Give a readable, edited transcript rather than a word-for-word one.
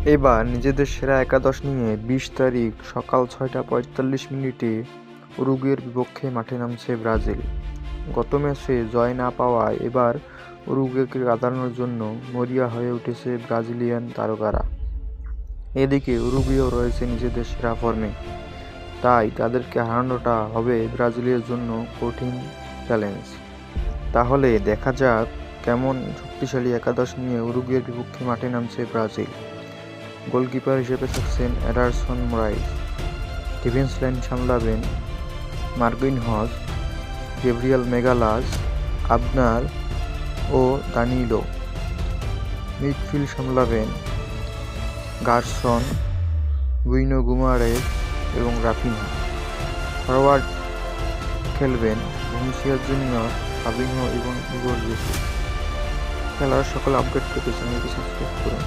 এবার নিজেদের সেরা একাদশ নিয়ে ২০ তারিখ সকাল ৬টা ৪৫ মিনিটে উরুগুয়ের বিপক্ষে মাঠে নামছে ব্রাজিল। গত ম্যাচে জয় না পাওয়ায় এবার উরুগুয়েকে কাঁদানোর জন্য মরিয়া হয়ে উঠেছে ব্রাজিলিয়ান তারকারা। এদিকে উরুগুয়েও রয়েছে নিজেদের সেরা ফর্মে, তাই তাদেরকে হারানোটা হবে ব্রাজিলের জন্য কঠিন চ্যালেঞ্জ। তাহলে দেখা যাক কেমন শক্তিশালী একাদশ নিয়ে উরুগুয়ের বিপক্ষে মাঠে নামছে ব্রাজিল। গোলকিপার হিসেবে থাকছেন Ederson Moraes, defence line সামলাবেন মার্কুইনহস, Gabriel মেগালাস, আবনার ও দানিলো। মিডফিল্ড সামলাবেন গারসন, বুইনো গুমারেস এবং রাফিনহা। ফরওয়ার্ড খেলবেন ভিনিসিয়াস জুনিয়র, ফাবিনহো এবং ইগোর জেসুস। খেলার সকল আপডেট পেতে চ্যানেলটি সাবস্ক্রাইব করুন।